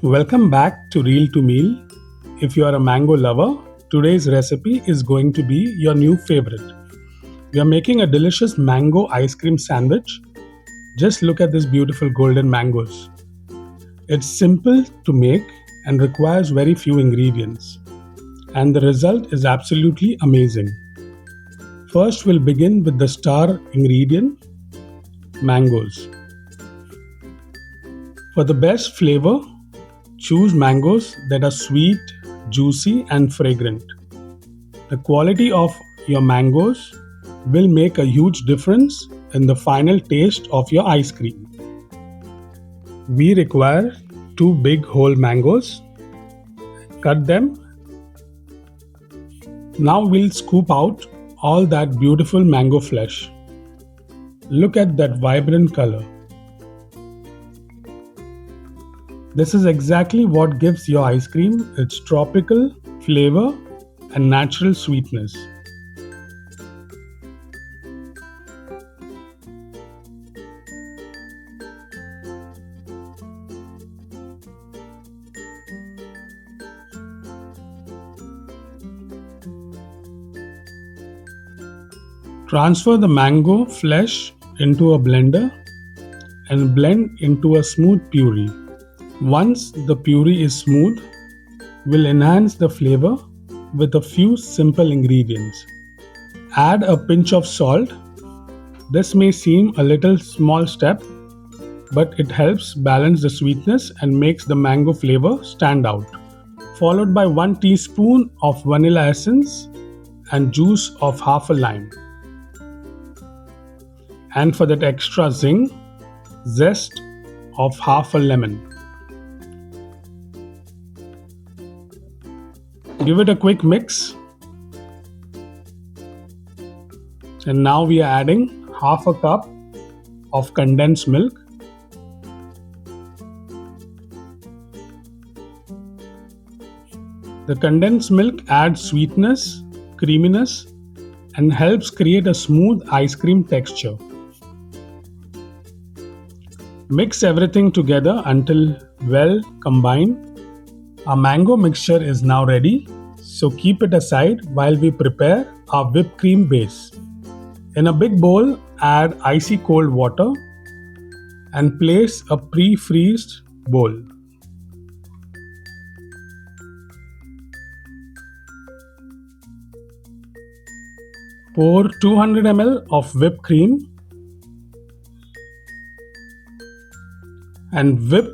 Welcome back to Reel to Meal. If you are a mango lover, today's recipe is going to be your new favorite. We are making a delicious mango ice cream sandwich. Just look at these beautiful golden mangoes. It's simple to make and requires very few ingredients. And the result is absolutely amazing. First, we'll begin with the star ingredient, mangoes. For the best flavor, choose mangoes that are sweet, juicy, and fragrant. The quality of your mangoes will make a huge difference in the final taste of your ice cream. We require 2 big whole mangoes. Cut them. Now we'll scoop out all that beautiful mango flesh. Look at that vibrant color. This is exactly what gives your ice cream its tropical flavor and natural sweetness. Transfer the mango flesh into a blender and blend into a smooth puree. Once the puree is smooth, we'll enhance the flavor with a few simple ingredients. Add a pinch of salt. This may seem a little small step, but it helps balance the sweetness and makes the mango flavor stand out. Followed by 1 teaspoon of vanilla essence and juice of half a lime. And for that extra zing, zest of half a lemon. Give it a quick mix. And now we are adding half a cup of condensed milk. The condensed milk adds sweetness, creaminess, and helps create a smooth ice cream texture. Mix everything together until well combined. Our mango mixture is now ready, so keep it aside while we prepare our whipped cream base. In a big bowl, add icy cold water and place a pre-freezed bowl. Pour 200 ml of whipped cream and whip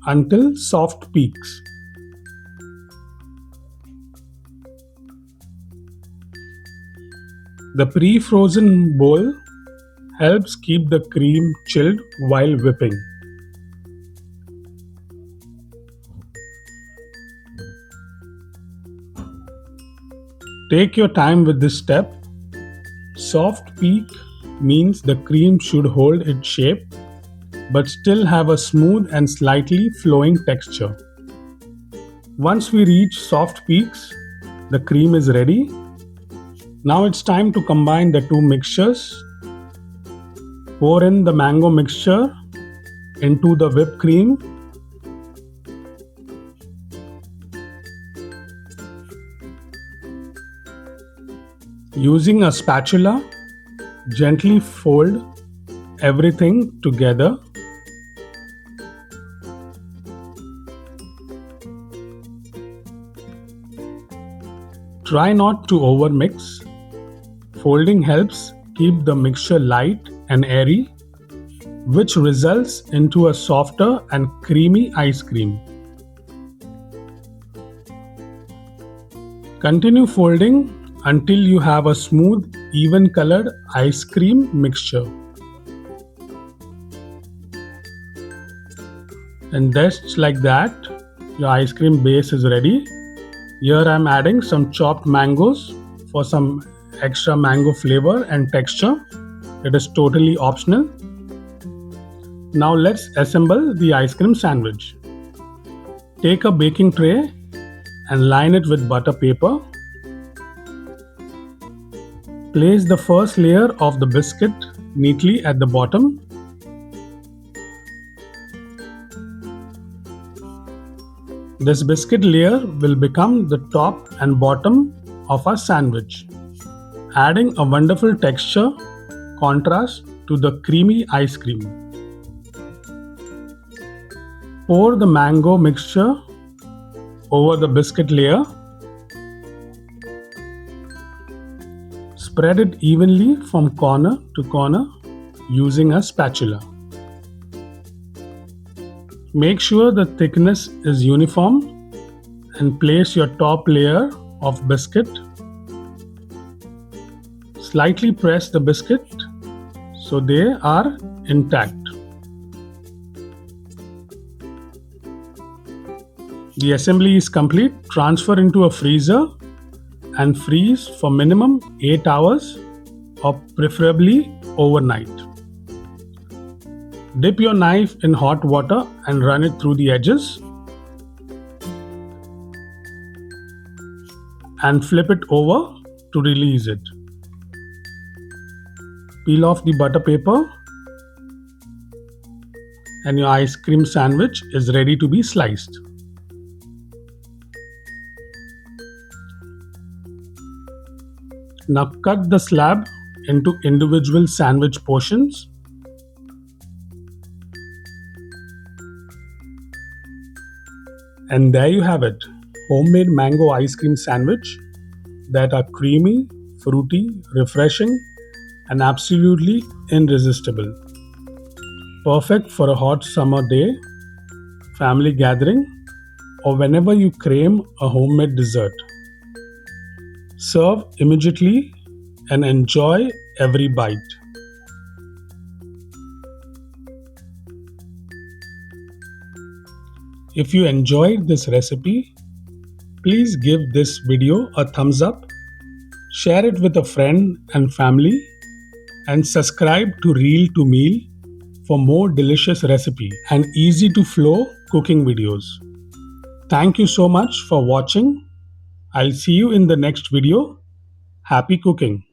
until soft peaks. The pre-frozen bowl helps keep the cream chilled while whipping. Take your time with this step. Soft peak means the cream should hold its shape but still have a smooth and slightly flowing texture. Once we reach soft peaks, the cream is ready. Now it's time to combine the two mixtures. Pour in the mango mixture into the whipped cream. Using a spatula, gently fold everything together. Try not to overmix. Folding helps keep the mixture light and airy, which results into a softer and creamy ice cream. Continue folding until you have a smooth, even colored ice cream mixture. And just like that, your ice cream base is ready. Here I am adding some chopped mangoes for some extra mango flavor and texture. It is totally optional. Now let's assemble the ice cream sandwich. Take a baking tray and line it with butter paper. Place the first layer of the biscuit neatly at the bottom. This biscuit layer will become the top and bottom of our sandwich, adding a wonderful texture contrast to the creamy ice cream. Pour the mango mixture over the biscuit layer. Spread it evenly from corner to corner using a spatula. Make sure the thickness is uniform and place your top layer of biscuit. Slightly press the biscuit so they are intact. The assembly is complete. Transfer into a freezer and freeze for minimum 8 hours or preferably overnight. Dip your knife in hot water and run it through the edges and flip it over to release it. Peel off the butter paper and your ice cream sandwich is ready to be sliced. Now cut the slab into individual sandwich portions. And there you have it, homemade mango ice cream sandwich that are creamy, fruity, refreshing, and absolutely irresistible. Perfect for a hot summer day, family gathering, or whenever you crave a homemade dessert. Serve immediately and enjoy every bite. If you enjoyed this recipe, please give this video a thumbs up, share it with a friend and family, and subscribe to Reel to Meal for more delicious recipe and easy to flow cooking videos. Thank you so much for watching. I'll see you in the next video. Happy cooking!